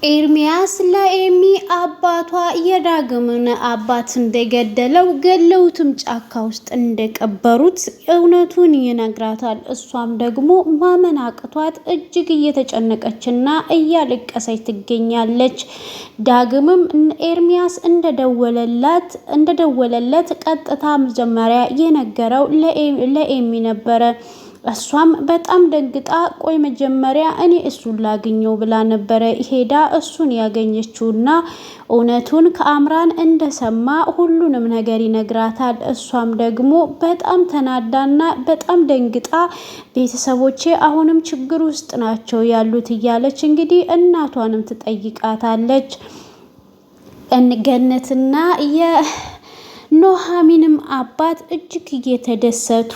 ኤርሚያስ ለኤሚ አባቷ የዳግምን አባት እንደገደለው ገለውትም ጫካ ውስጥ እንደቀበሩት እውነቱን ይነግራታል። እሷም ደግሞ ማመን አቅቷት እጅግ እየተጨነቀችና እያለቀሰች ትገኛለች። ዳግምም ኤርሚያስ እንደደወለለት ቀጥታ መጀመሪያ የነገረው ለኤሚ ነበረ። እሷም በጣም ደንግጣ ቆይ መጀመሪያ እኔ እሱን ላግኘው ብላ ነበረ ሄዳ እሱን ያገኘችውና እውነቱን ከአምራን እንደሰማ ሁሉንም ነገር ይነግራታል። እሷም ደግሞ በጣም ተናዳና በጣም ደንግጣ ቤተሰቦቼ አሁንም ችግር ውስጥ ናቸው ያሉት እያለች እንግዲህ እናቷንም ትጠይቃታለች። ገነትና ኑሐሚንም አባት እጅግ እየተደሰቱ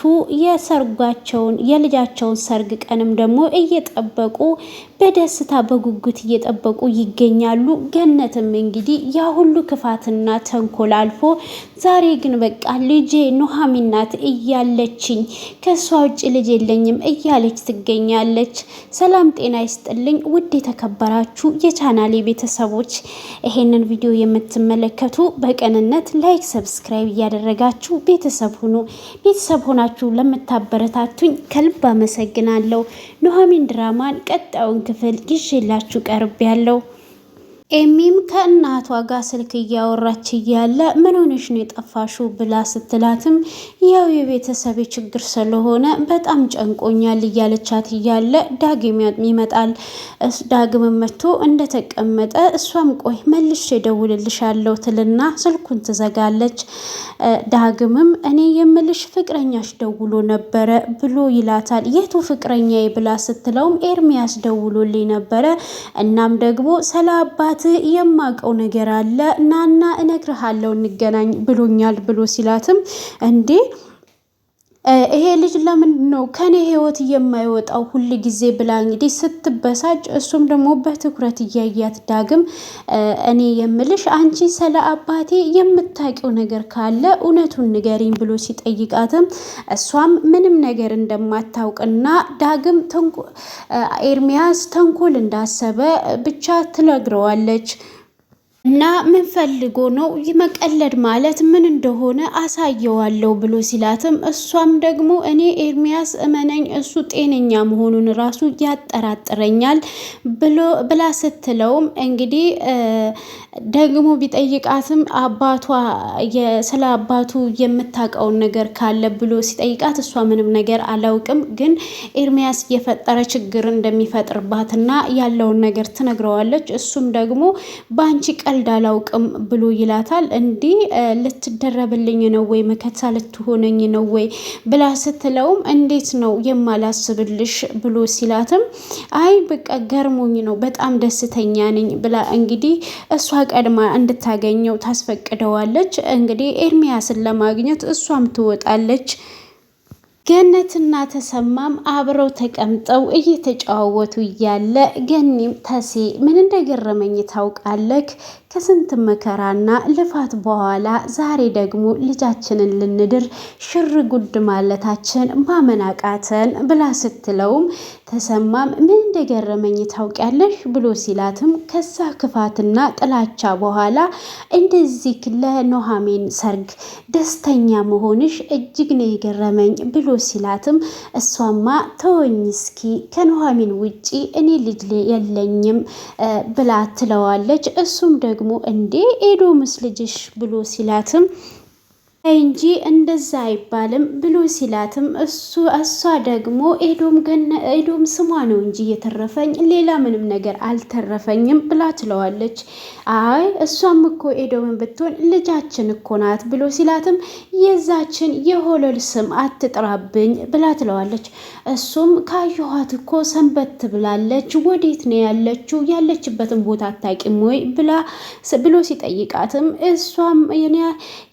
የልጃቸውን ሰርግ ቀንም ደግሞ እየጠበቁ በደስታ በጉጉት እየጠበቁ ይገኛሉ። ገነትም እንግዲህ ያ ሁሉ ክፋትና ተንኮል አልፎ ዛሬ ግን በቃ ልጄ ኑሐሚን ናት እያለችኝ ከሷ ውጭ ልጅ የለኝም እያለች ትገኛለች። ሰላም ጤና ይስጥልኝ ውድ የተከበራችሁ የቻናሌ ቤተሰቦች፣ ይሄንን ቪዲዮ የምትመለከቱ በቅንነት ላይክ ሰብስክራይብ እያደረጋችሁ ቤተሰብ ሆናችሁ ለምታበረታቱኝ ከልብ አመሰግናለሁ። ኑሐሚን ድራማን ቀጣዩን ክፍል ይዤላችሁ ቀርቤያለሁ። ኤሚም ከእናቷ ጋር ስልክ እያወራች እያለ ምን ሆነሽ ነው የጠፋሽው ብላ ስትላትም ያው የቤተሰብ ችግር ስለሆነ በጣም ጨንቆኛል እያለቻት እያለ ዳግም ይመጣል። ዳግም መጥቶ እንደተቀመጠ እሷም ቆይ መልሼ እደውልልሻለሁ ትልና ስልኩን ትዘጋለች። ዳግምም እኔ የምልሽ ፍቅረኛሽ ደውሎ ነበረ ብሎ ይላታል። የቱ ፍቅረኛዬ ብላ ስትለውም ኤርሚያስ ደውሎልኝ ነበረ እናም ደግሞ ስለ አባት የማውቀው ነገር አለ ናና እነግርሃለሁ እንገናኝ ብሎኛል ብሎ ሲላትም እንዴ ይሄ ልጅ ለምንድን ነው ከኔ ህይወት የማይወጣው ሁሉ ጊዜ ብላ እንግዲህ ስትበሳጭ እሱም ደግሞ በትኩረት እያያት ዳግም እኔ የምልሽ አንቺ ስለ አባቴ የምታውቂው ነገር ካለ እውነቱን ንገሪኝ ብሎ ሲጠይቃትም እሷም ምንም ነገር እንደማታውቅና ዳግም ኤርሚያስ ተንኮል እንዳሰበ ብቻ ትነግረዋለች። እና ምን ፈልጎ ነው መቀለድ ማለት ምን እንደሆነ አሳየዋለሁ ብሎ ሲላትም እሷም ደግሞ እኔ ኤርሚያስ እመነኝ እሱ ጤነኛ መሆኑን ራሱ ያጠራጥረኛል ብላ ስትለውም እንግዲህ ደግሞ ቢጠይቃትም ስለ አባቱ የምታውቀውን ነገር ካለ ብሎ ሲጠይቃት እሷ ምንም ነገር አላውቅም፣ ግን ኤርሚያስ የፈጠረ ችግር እንደሚፈጥርባትና ያለውን ነገር ትነግረዋለች። እሱም ደግሞ በአንቺ ቀልድ አላውቅም ብሎ ይላታል። እንዲህ ልትደረብልኝ ነው ወይ መከታ ልትሆነኝ ነው ወይ ብላ ስትለውም እንዴት ነው የማላስብልሽ ብሎ ሲላትም አይ በቃ ገርሞኝ ነው በጣም ደስተኛ ነኝ ብላ እንግዲህ እሷ ቀድማ እንድታገኘው ታስፈቅደዋለች። እንግዲህ ኤርሚያስን ለማግኘት እሷም ትወጣለች። ገነትና ተሰማም አብረው ተቀምጠው እየተጫወቱ እያለ ገኒም ተሴ ምን እንደገረመኝ ታውቃለህ? ከስንት መከራና ልፋት በኋላ ዛሬ ደግሞ ልጃችንን ልንድር ሽር ጉድ ማለታችን ማመናቃተን ብላ ስትለውም ተሰማም ምን እንደገረመኝ ታውቂያለሽ ብሎ ሲላትም ከዛ ክፋትና ጥላቻ በኋላ እንደዚህ ለኑሐሚን ሰርግ ደስተኛ መሆንሽ እጅግ ነው የገረመኝ ብሎ ሲላትም እሷማ ተወኝ እስኪ ከኑሐሚን ውጪ እኔ ልጅ የለኝም ብላ ትለዋለች። እሱም ደግሞ እንዴ ኤዶምስ ልጅሽ ብሎ ሲላትም እንጂ እንደዛ አይባልም ብሎ ሲላትም እሷ ደግሞ ኤዶም ስሟ ነው እንጂ የተረፈኝ ሌላ ምንም ነገር አልተረፈኝም ብላ ትለዋለች። አይ እሷም እኮ ኤዶምን ብትሆን ልጃችን እኮ ናት ብሎ ሲላትም የዛችን የሆለል ስም አትጥራብኝ ብላ ትለዋለች። እሱም ካየኋት እኮ ሰንበት ብላለች፣ ወዴት ነው ያለችው? ያለችበትን ቦታ አታውቂም ወይ ብሎ ሲጠይቃትም እሷም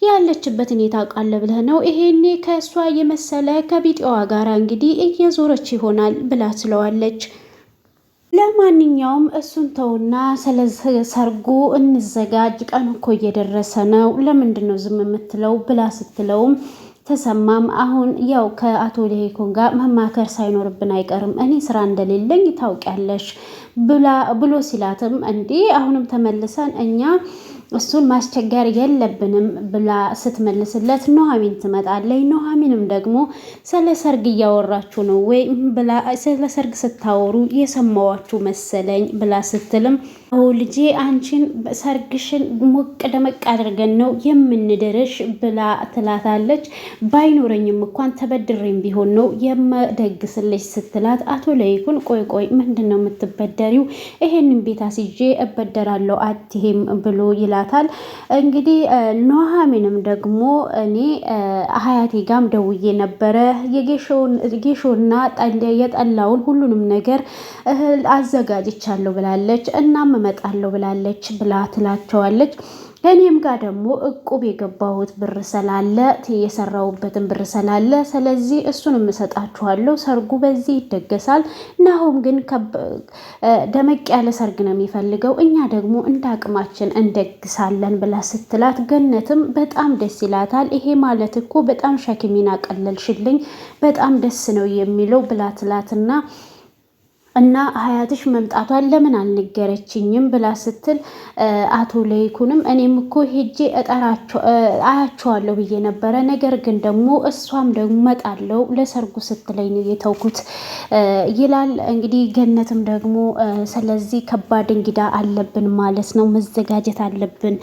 ያለችበትን ታውቃለህ ብለህ ነው ይሄኔ ከእሷ የመሰለ ከቢጤዋ ጋር እንግዲህ እየዞረች ይሆናል ብላ ትለዋለች። ለማንኛውም እሱን ተውና ስለሰርጉ እንዘጋጅ፣ ቀን እኮ እየደረሰ ነው፣ ለምንድን ነው ዝም የምትለው ብላ ስትለውም ተሰማም አሁን ያው ከአቶ ለይኩን ጋር መማከር ሳይኖርብን አይቀርም፣ እኔ ስራ እንደሌለኝ ታውቂያለሽ ብሎ ሲላትም እንዴ አሁንም ተመልሰን እኛ እሱን ማስቸገር የለብንም ብላ ስትመልስለት ኑሐሚን ትመጣለች። ኑሐሚንም ደግሞ ስለ ሰርግ እያወራችሁ ነው ወይ ብላ ስለ ሰርግ ስታወሩ የሰማዋችሁ መሰለኝ ብላ ስትልም ልጄ አንቺን ሰርግሽን ሞቅ ደመቅ አድርገን ነው የምንድርሽ ብላ ትላታለች። ባይኖረኝም እንኳን ተበድሬም ቢሆን ነው የምደግስልሽ ስትላት አቶ ለይኩን ቆይ ምንድን ነው የምትበደሪው? ይሄንን ቤት አስይዤ እበደራለሁ አትሄም ብሎ ይላታል። እንግዲህ ኑሐሚንም ደግሞ እኔ ሀያቴ ጋም ደውዬ ነበረ የጌሾና የጠላውን ሁሉንም ነገር አዘጋጅቻለሁ ብላለች። እናም እመጣለሁ ብላለች ብላ ትላቸዋለች። እኔም ጋር ደግሞ እቁብ የገባሁት ብር ስላለ የሰራሁበትን ብር ስላለ ስለዚህ እሱንም እሰጣችኋለሁ። ሰርጉ በዚህ ይደገሳል። ናሆም ግን ደመቅ ያለ ሰርግ ነው የሚፈልገው፣ እኛ ደግሞ እንደ አቅማችን እንደግሳለን ብላ ስትላት ገነትም በጣም ደስ ይላታል። ይሄ ማለት እኮ በጣም ሸክሜን አቀለልሽልኝ፣ በጣም ደስ ነው የሚለው ብላ ትላትና እና ሀያትሽ መምጣቷን ለምን አልነገረችኝም ብላ ስትል አቶ ለይኩንም እኔም እኮ ሄጄ አያቸዋለሁ ብዬ ነበረ፣ ነገር ግን ደግሞ እሷም ደግሞ መጣለው ለሰርጉ ስትለኝ ነው የተውኩት ይላል። እንግዲህ ገነትም ደግሞ ስለዚህ ከባድ እንግዳ አለብን ማለት ነው፣ መዘጋጀት አለብን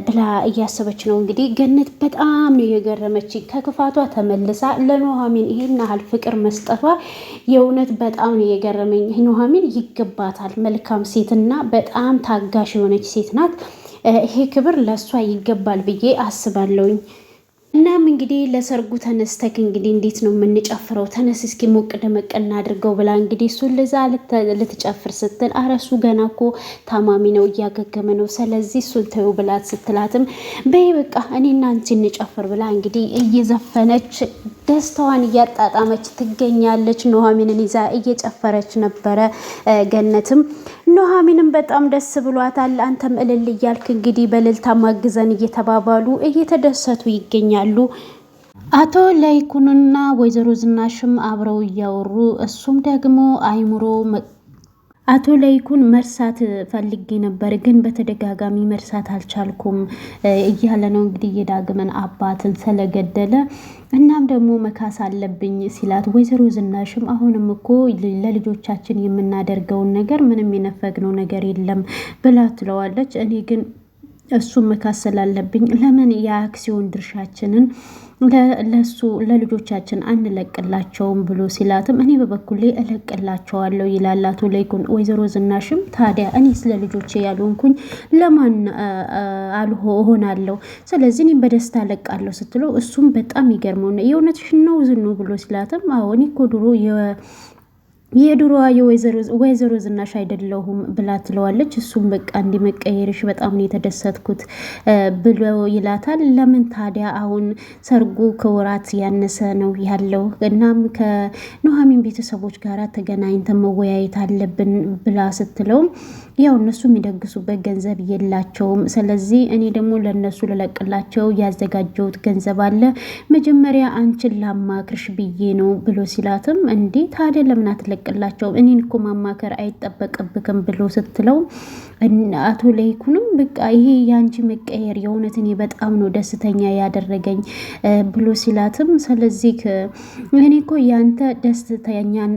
ብላ እያሰበች ነው። እንግዲህ ገነት በጣም ነው የገረመች ከክፋቷ ተመልሳ ለኑሐሚን ይሄን ያህል ፍቅር መስጠቷ የእውነት በጣም ነው የገረመኝ። ኑሐሚን ይገባታል። መልካም ሴትና በጣም ታጋሽ የሆነች ሴት ናት። ይሄ ክብር ለእሷ ይገባል ብዬ አስባለሁኝ። እናም እንግዲህ ለሰርጉ ተነስተክ እንግዲህ እንዴት ነው የምንጨፍረው? ተነስ እስኪ ሞቅ ደመቅ እናድርገው ብላ እንግዲህ እሱን ለዛ ልትጨፍር ስትል አረሱ ገና እኮ ታማሚ ነው እያገገመ ነው፣ ስለዚህ እሱን ተይው ብላት ስትላትም በይ በቃ እኔና አንቺ እንጨፍር ብላ እንግዲህ እየዘፈነች ደስታዋን እያጣጣመች ትገኛለች። ኑሐሚንን ይዛ እየጨፈረች ነበረ። ገነትም ኑሐሚንም በጣም ደስ ብሏታል። አንተም እልል እያልክ እንግዲህ በእልልታ ማግዘን እየተባባሉ እየተደሰቱ ይገኛሉ። አቶ ለይኩንና ወይዘሮ ዝናሽም አብረው እያወሩ እሱም ደግሞ አይምሮ አቶ ለይኩን መርሳት ፈልጌ ነበር ግን በተደጋጋሚ መርሳት አልቻልኩም እያለ ነው እንግዲህ የዳግምን አባትን ስለገደለ እናም ደግሞ መካስ አለብኝ ሲላት፣ ወይዘሮ ዝናሽም አሁንም እኮ ለልጆቻችን የምናደርገውን ነገር ምንም የነፈግነው ነገር የለም ብላ ትለዋለች። እኔ ግን እሱም መካስ ስላለብኝ ለምን የአክሲዮን ድርሻችንን ለሱ ለልጆቻችን አንለቅላቸውም ብሎ ሲላትም እኔ በበኩሌ እለቅላቸዋለሁ ይላል አቶ ለይኩን። ወይዘሮ ዝናሽም ታዲያ እኔ ስለ ልጆቼ ያልሆንኩኝ ለማን ሆናለሁ? ስለዚህ እኔም በደስታ እለቃለሁ ስትለው እሱም በጣም ይገርመው ነው የእውነትሽን ነው ዝኑ ብሎ ሲላትም አዎ እኔ እኮ ድሮ የድሮዋ የወይዘሮ ዝናሽ አይደለሁም ብላ ትለዋለች። እሱም በቃ እንዲመቀየርሽ በጣም ነው የተደሰትኩት ብሎ ይላታል። ለምን ታዲያ አሁን ሰርጉ ከወራት ያነሰ ነው ያለው፣ እናም ከኑሐሚን ቤተሰቦች ጋር ተገናኝተን መወያየት አለብን ብላ ስትለውም ያው እነሱ የሚደግሱበት ገንዘብ የላቸውም፣ ስለዚህ እኔ ደግሞ ለነሱ ልለቅላቸው ያዘጋጀሁት ገንዘብ አለ፣ መጀመሪያ አንቺን ላማክርሽ ብዬ ነው ብሎ ሲላትም እንዴ ታዲያ ለምን አትለቅላቸው? እኔን እኮ ማማከር አይጠበቅብክም ብሎ ስትለው አቶ ለይኩንም በቃ ይሄ የአንቺ መቀየር የእውነት እኔ በጣም ነው ደስተኛ ያደረገኝ ብሎ ሲላትም ስለዚህ እኔ እኮ ያንተ ደስተኛን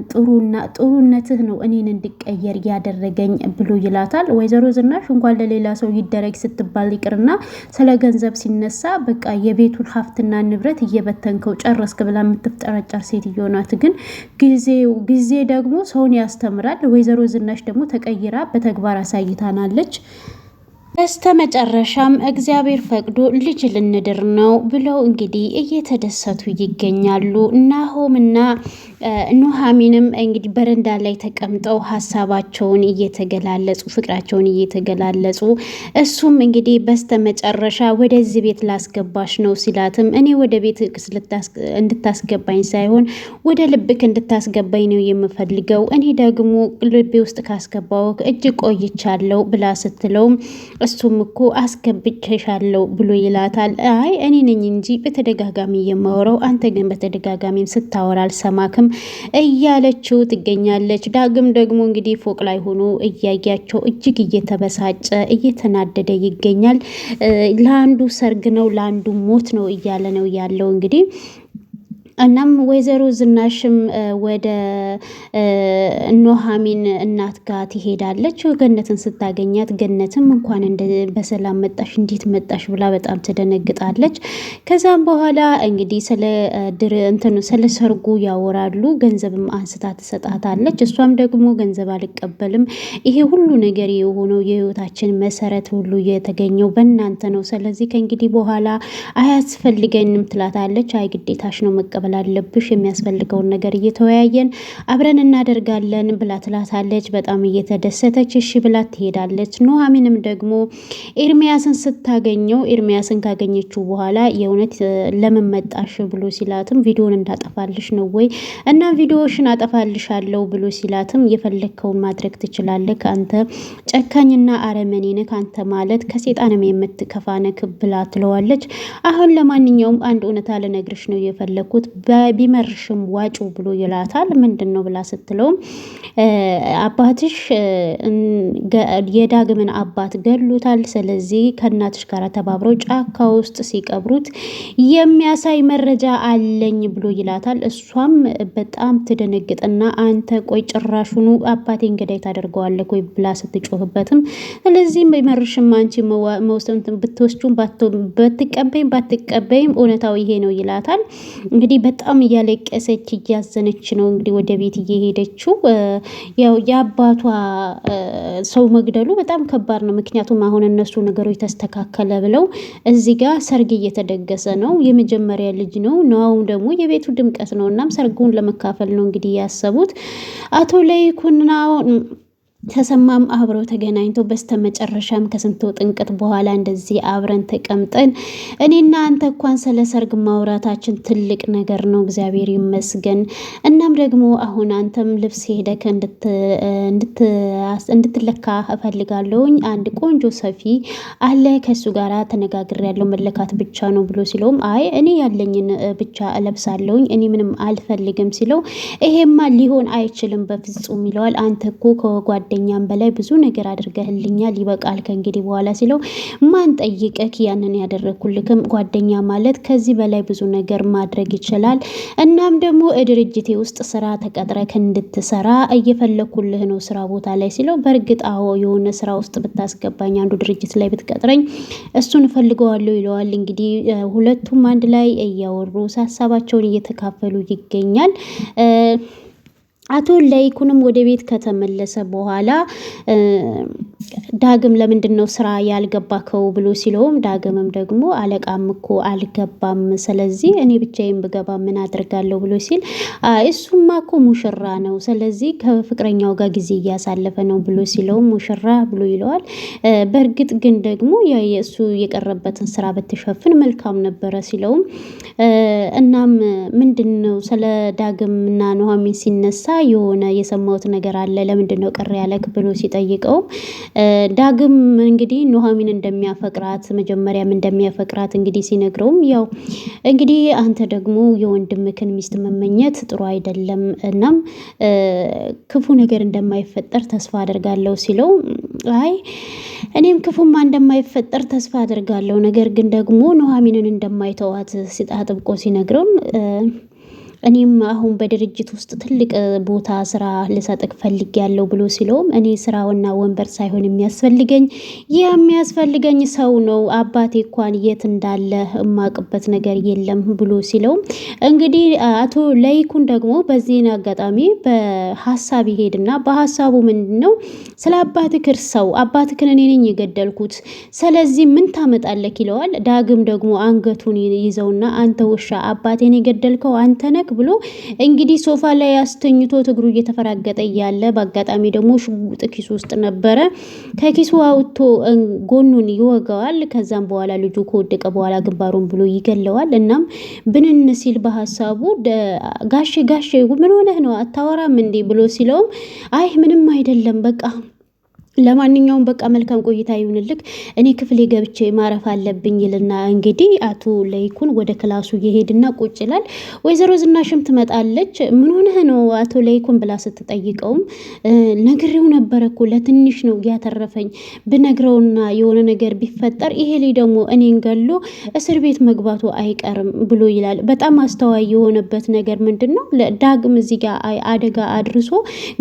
ጥሩነትህ ነው እኔን እንድቀየር ያደረገኝ ብሎ ይላታል። ወይዘሮ ዝናሽ እንኳን ለሌላ ሰው ይደረግ ስትባል ይቅርና ስለ ገንዘብ ሲነሳ በቃ የቤቱን ሀብትና ንብረት እየበተንከው ጨረስክ ብላ የምትፍጠረጨር ሴትዮ ናት። ግን ጊዜ ደግሞ ሰውን ያስተምራል። ወይዘሮ ዝናሽ ደግሞ ተቀይራ በተግባር አሳይታናለች። በስተ መጨረሻም እግዚአብሔር ፈቅዶ ልጅ ልንድር ነው ብለው እንግዲህ እየተደሰቱ ይገኛሉ። ናሆምና ኑሐሚንም እንግዲህ በረንዳ ላይ ተቀምጠው ሀሳባቸውን እየተገላለጹ ፍቅራቸውን እየተገላለጹ እሱም እንግዲህ በስተ መጨረሻ ወደዚህ ቤት ላስገባሽ ነው ሲላትም እኔ ወደ ቤት እንድታስገባኝ ሳይሆን ወደ ልብክ እንድታስገባኝ ነው የምፈልገው፣ እኔ ደግሞ ልቤ ውስጥ ካስገባው እጅግ ቆይቻለሁ ብላ ስትለውም እሱም እኮ አስገብቼሻለሁ ብሎ ይላታል። አይ እኔ ነኝ እንጂ በተደጋጋሚ የማወራው አንተ ግን በተደጋጋሚ ስታወራ አልሰማክም፣ አልፈልግም እያለችው ትገኛለች። ዳግም ደግሞ እንግዲህ ፎቅ ላይ ሆኖ እያያቸው እጅግ እየተበሳጨ እየተናደደ ይገኛል። ለአንዱ ሰርግ ነው ለአንዱ ሞት ነው እያለ ነው ያለው እንግዲህ እናም ወይዘሮ ዝናሽም ወደ ኑሐሚን እናት ጋር ትሄዳለች። ገነትን ስታገኛት ገነትም እንኳን በሰላም መጣሽ እንዴት መጣሽ ብላ በጣም ትደነግጣለች። ከዛም በኋላ እንግዲህ ስለ ሰርጉ ያወራሉ። ገንዘብም አንስታ ትሰጣታለች። እሷም ደግሞ ገንዘብ አልቀበልም፣ ይሄ ሁሉ ነገር የሆነው የህይወታችን መሰረት ሁሉ የተገኘው በእናንተ ነው፣ ስለዚህ ከእንግዲህ በኋላ አያስፈልገንም ትላታለች። አይ ግዴታሽ ነው መቀበል አለብሽ፣ የሚያስፈልገውን ነገር እየተወያየን አብረን እናደርጋለን ብላ ትላታለች። በጣም እየተደሰተች እሺ ብላ ትሄዳለች። ኑሐሚንም ደግሞ ኤርሚያስን ስታገኘው ኤርሚያስን ካገኘችው በኋላ የእውነት ለምን መጣሽ ብሎ ሲላትም ቪዲዮን እንዳጠፋልሽ ነው ወይ እና ቪዲዮሽን አጠፋልሻለሁ ብሎ ሲላትም የፈለግከውን ማድረግ ትችላለህ፣ አንተ ጨካኝና አረመኔ ነህ፣ አንተ ማለት ከሴጣንም የምትከፋ ነህ ብላ ትለዋለች። አሁን ለማንኛውም አንድ እውነታ ልነግርሽ ነው የፈለግኩት ቢመርሽም ዋጩ ብሎ ይላታል። ምንድን ነው ብላ ስትለውም አባትሽ የዳግምን አባት ገሉታል፣ ስለዚህ ከእናትሽ ጋር ተባብረው ጫካ ውስጥ ሲቀብሩት የሚያሳይ መረጃ አለኝ ብሎ ይላታል። እሷም በጣም ትደነግጥና አንተ ቆይ ጭራሹኑ አባቴን ገዳይ ታደርገዋለህ ወይ ብላ ስትጮህበትም ስለዚህም ቢመርሽም አንቺ መውሰድ ብትወስጁም ባትቀበይም እውነታው ይሄ ነው ይላታል። እንግዲህ በጣም እያለቀሰች እያዘነች ነው እንግዲህ ወደ ቤት እየሄደችው። ያው የአባቷ ሰው መግደሉ በጣም ከባድ ነው። ምክንያቱም አሁን እነሱ ነገሮች ተስተካከለ ብለው እዚህ ጋር ሰርግ እየተደገሰ ነው። የመጀመሪያ ልጅ ነው ነውም ደግሞ የቤቱ ድምቀት ነው። እናም ሰርጉን ለመካፈል ነው እንግዲህ ያሰቡት አቶ ለይኩንና ተሰማም አብረው ተገናኝተው በስተመጨረሻም ከስንት ጥንቅት በኋላ እንደዚህ አብረን ተቀምጠን እኔና አንተ እንኳን ስለ ሰርግ ማውራታችን ትልቅ ነገር ነው፣ እግዚአብሔር ይመስገን። እናም ደግሞ አሁን አንተም ልብስ ሄደክ እንድትለካ እፈልጋለሁኝ። አንድ ቆንጆ ሰፊ አለ ከሱ ጋራ ተነጋግሬያለሁ፣ መለካት ብቻ ነው ብሎ ሲለውም አይ እኔ ያለኝን ብቻ እለብሳለሁኝ እኔ ምንም አልፈልግም ሲለው ይሄማ ሊሆን አይችልም በፍጹም ይለዋል። አንተ እኮ ከጓደኛም በላይ ብዙ ነገር አድርገህልኛል፣ ይበቃል ከእንግዲህ በኋላ ሲለው ማን ጠይቀክ ያንን ያደረኩልክም፣ ጓደኛ ማለት ከዚህ በላይ ብዙ ነገር ማድረግ ይችላል። እናም ደግሞ ድርጅቴ ውስጥ ስራ ተቀጥረክ እንድትሰራ እየፈለኩልህ ነው ስራ ቦታ ላይ ሲለው በእርግጥ አዎ የሆነ ስራ ውስጥ ብታስገባኝ አንዱ ድርጅት ላይ ብትቀጥረኝ እሱን እፈልገዋለሁ ይለዋል። እንግዲህ ሁለቱም አንድ ላይ እያወሩ ሀሳባቸውን እየተካፈሉ ይገኛል። አቶ ለይኩንም ወደ ቤት ከተመለሰ በኋላ ዳግም ለምንድን ነው ስራ ያልገባከው ብሎ ሲለውም ዳግምም ደግሞ አለቃም እኮ አልገባም፣ ስለዚህ እኔ ብቻዬን ብገባ ምን አድርጋለሁ ብሎ ሲል እሱማ እኮ ሙሽራ ነው፣ ስለዚህ ከፍቅረኛው ጋር ጊዜ እያሳለፈ ነው ብሎ ሲለውም ሙሽራ ብሎ ይለዋል። በእርግጥ ግን ደግሞ የእሱ የቀረበትን ስራ ብትሸፍን መልካም ነበረ ሲለውም እናም ምንድን ነው ስለ ዳግምና ኑሐሚን ሲነሳ የሆነ የሰማሁት ነገር አለ ለምንድን ነው ቅር ያለክ ብሎ ሲጠይቀው ዳግም እንግዲህ ኑሐሚን እንደሚያፈቅራት መጀመሪያም እንደሚያፈቅራት እንግዲህ ሲነግረውም ያው እንግዲህ አንተ ደግሞ የወንድምክን ሚስት መመኘት ጥሩ አይደለም፣ እናም ክፉ ነገር እንደማይፈጠር ተስፋ አደርጋለሁ ሲለው አይ እኔም ክፉማ እንደማይፈጠር ተስፋ አደርጋለሁ፣ ነገር ግን ደግሞ ኑሐሚንን እንደማይተዋት አጥብቆ ሲነግረውም እኔም አሁን በድርጅት ውስጥ ትልቅ ቦታ ስራ ልሰጥክ ፈልጌያለሁ ብሎ ሲለውም እኔ ስራውና ወንበር ሳይሆን የሚያስፈልገኝ ሰው ነው፣ አባቴ እንኳን የት እንዳለ እማቅበት ነገር የለም ብሎ ሲለውም እንግዲህ አቶ ለይኩን ደግሞ በዚህን አጋጣሚ በሀሳብ ይሄድና በሀሳቡ ምንድነው ስለ አባትክ እርሰው፣ አባትክን እኔ ነኝ የገደልኩት ስለዚህ ምን ታመጣለክ ይለዋል። ዳግም ደግሞ አንገቱን ይዘውና አንተ ውሻ አባቴን የገደልከው አንተ ነህ ብሎ እንግዲህ ሶፋ ላይ አስተኝቶ እግሩ እየተፈራገጠ እያለ በአጋጣሚ ደግሞ ሽጉጥ ኪሱ ውስጥ ነበረ። ከኪሱ አውጥቶ ጎኑን ይወጋዋል። ከዛም በኋላ ልጁ ከወደቀ በኋላ ግንባሩን ብሎ ይገለዋል። እናም ብንን ሲል በሀሳቡ ጋሼ ምን ሆነህ ነው አታወራም እንዴ ብሎ ሲለውም አይ ምንም አይደለም በቃ ለማንኛውም በቃ መልካም ቆይታ ይሁንልክ። እኔ ክፍሌ ገብቼ ማረፍ አለብኝ ይልና እንግዲህ አቶ ለይኩን ወደ ክላሱ እየሄድና ቁጭ ይላል። ወይዘሮ ዝናሽም ትመጣለች። ምን ሆነህ ነው አቶ ለይኩን ብላ ስትጠይቀውም ነግሬው ነበረ እኮ ለትንሽ ነው ያተረፈኝ፣ ብነግረውና የሆነ ነገር ቢፈጠር ይሄ ላይ ደግሞ እኔን ገሎ እስር ቤት መግባቱ አይቀርም ብሎ ይላል። በጣም አስተዋይ የሆነበት ነገር ምንድን ነው? ዳግም እዚህ ጋር አደጋ አድርሶ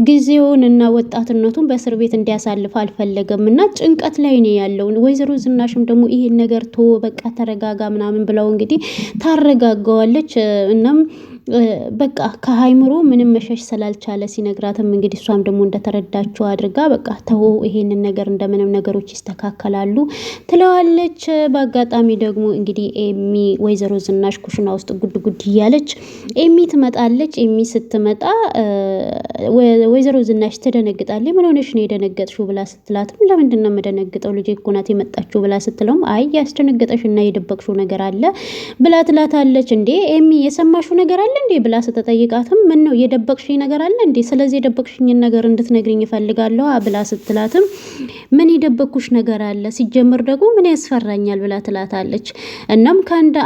ጊዜውን እና ወጣትነቱን በእስር ቤት እንዲያሳልፍ አልፈለገም እና ጭንቀት ላይ ነው ያለው። ወይዘሮ ዝናሽም ደግሞ ይሄን ነገር በቃ ተረጋጋ ምናምን ብለው እንግዲህ ታረጋጋዋለች። እናም በቃ ከሀይምሮ ምንም መሸሽ ስላልቻለ ሲነግራትም እንግዲህ እሷም ደግሞ እንደተረዳችው አድርጋ በቃ ተው ይሄንን ነገር እንደምንም ነገሮች ይስተካከላሉ ትለዋለች። በአጋጣሚ ደግሞ እንግዲህ ኤሚ ወይዘሮ ዝናሽ ኩሽና ውስጥ ጉድ ጉድ እያለች ኤሚ ትመጣለች። ኤሚ ስትመጣ ወይዘሮ ዝናሽ ትደነግጣለች። ምን ሆነሽ ነው የደነገጥሽው ብላ ስትላትም ለምንድን ነው የምደነግጠው ልጄ እኮ ናት የመጣችው ብላ ስትለውም አይ ያስደነገጠሽ እና የደበቅሽው ነገር አለ ብላ ትላታለች። እንዴ ኤሚ የሰማሽው ነገር አለ እንዴ ብላ ስትጠይቃትም ምን ነው የደበቅሽኝ ነገር አለ እንዴ? ስለዚህ የደበቅሽኝን ነገር እንድትነግሪኝ እፈልጋለሁ ብላ ስትላትም ምን የደበቅኩሽ ነገር አለ? ሲጀምር ደግሞ ምን ያስፈራኛል ብላ ትላታለች። እናም ከአንድ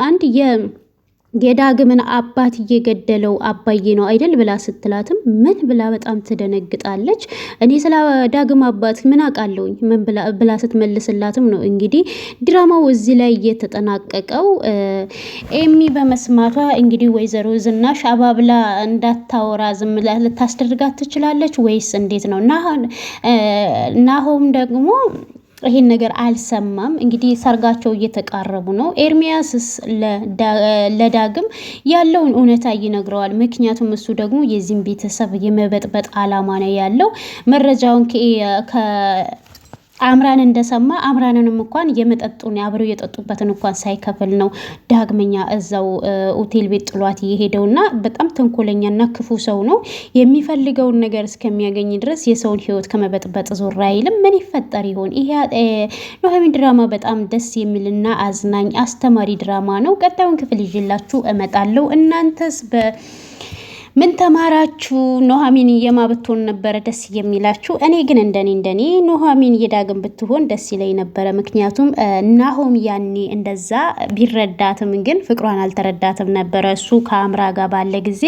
የዳግምን አባት እየገደለው አባዬ ነው አይደል ብላ ስትላትም ምን ብላ በጣም ትደነግጣለች። እኔ ስለ ዳግም አባት ምን አውቃለሁኝ ምን ብላ ስትመልስላትም ነው እንግዲህ ድራማው እዚህ ላይ እየተጠናቀቀው። ኤሚ በመስማቷ እንግዲህ ወይዘሮ ዝናሽ አባብላ እንዳታወራ ዝም ልታስደርጋት ትችላለች ወይስ እንዴት ነው? ናሆም ደግሞ ይሄን ነገር አልሰማም። እንግዲህ ሰርጋቸው እየተቃረቡ ነው። ኤርሚያስስ ለዳግም ያለውን እውነታ ይነግረዋል። ምክንያቱም እሱ ደግሞ የዚህን ቤተሰብ የመበጥበጥ አላማ ነው ያለው። መረጃውን አምራን እንደሰማ አምራንንም እንኳን የመጠጡን አብረው የጠጡበትን እንኳን ሳይከፍል ነው ዳግመኛ እዛው ሆቴል ቤት ጥሏት የሄደውና በጣም ተንኮለኛና ክፉ ሰው ነው። የሚፈልገውን ነገር እስከሚያገኝ ድረስ የሰውን ሕይወት ከመበጥበጥ ዞር አይልም። ምን ይፈጠር ይሆን? ይሄ ኑሃሚን ድራማ በጣም ደስ የሚልና አዝናኝ አስተማሪ ድራማ ነው። ቀጣዩን ክፍል ይዤላችሁ እመጣለሁ። እናንተስ ምን ተማራችሁ? ኑሃሚን የማ ብትሆን ነበረ ደስ የሚላችሁ? እኔ ግን እንደኔ ኑሃሚን የዳግም ብትሆን ደስ ይለኝ ነበረ። ምክንያቱም ናሆም ያኔ እንደዛ ቢረዳትም ግን ፍቅሯን አልተረዳትም ነበረ። እሱ ከአምራ ጋር ባለ ጊዜ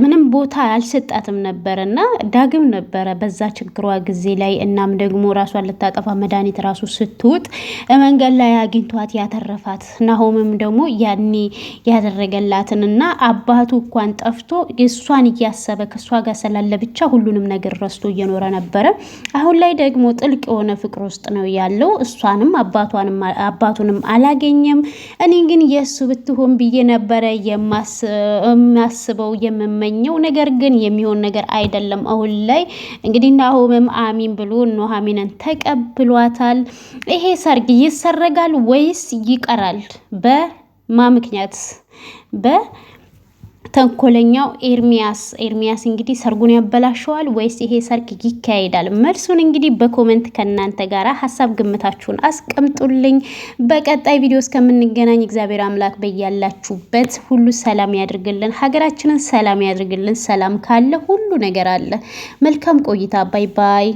ምንም ቦታ አልሰጣትም ነበረ እና ዳግም ነበረ በዛ ችግሯ ጊዜ ላይ እናም ደግሞ ራሷን ልታጠፋ መድኃኒት ራሱ ስትውጥ መንገድ ላይ አግኝቷት ያተረፋት። ናሆምም ደግሞ ያኔ ያደረገላትንና አባቱ እንኳን ጠፍቶ እሷን እያሰበ ከእሷ ጋር ስላለ ብቻ ሁሉንም ነገር ረስቶ እየኖረ ነበረ። አሁን ላይ ደግሞ ጥልቅ የሆነ ፍቅር ውስጥ ነው ያለው። እሷንም አባቱንም አላገኘም። እኔ ግን የእሱ ብትሆን ብዬ ነበረ የማስበው የምመኘው። ነገር ግን የሚሆን ነገር አይደለም። አሁን ላይ እንግዲህ ናሆምም አሚን ብሎ ኑሃሚንን ተቀብሏታል። ይሄ ሰርግ ይሰረጋል ወይስ ይቀራል? በማ ምክንያት ተንኮለኛው ኤርሚያስ እንግዲህ ሰርጉን ያበላሸዋል ወይስ ይሄ ሰርግ ይካሄዳል? መልሱን እንግዲህ በኮሜንት ከእናንተ ጋር ሀሳብ ግምታችሁን አስቀምጡልኝ። በቀጣይ ቪዲዮ እስከምንገናኝ እግዚአብሔር አምላክ በያላችሁበት ሁሉ ሰላም ያድርግልን፣ ሀገራችንን ሰላም ያድርግልን። ሰላም ካለ ሁሉ ነገር አለ። መልካም ቆይታ። ባይ ባይ።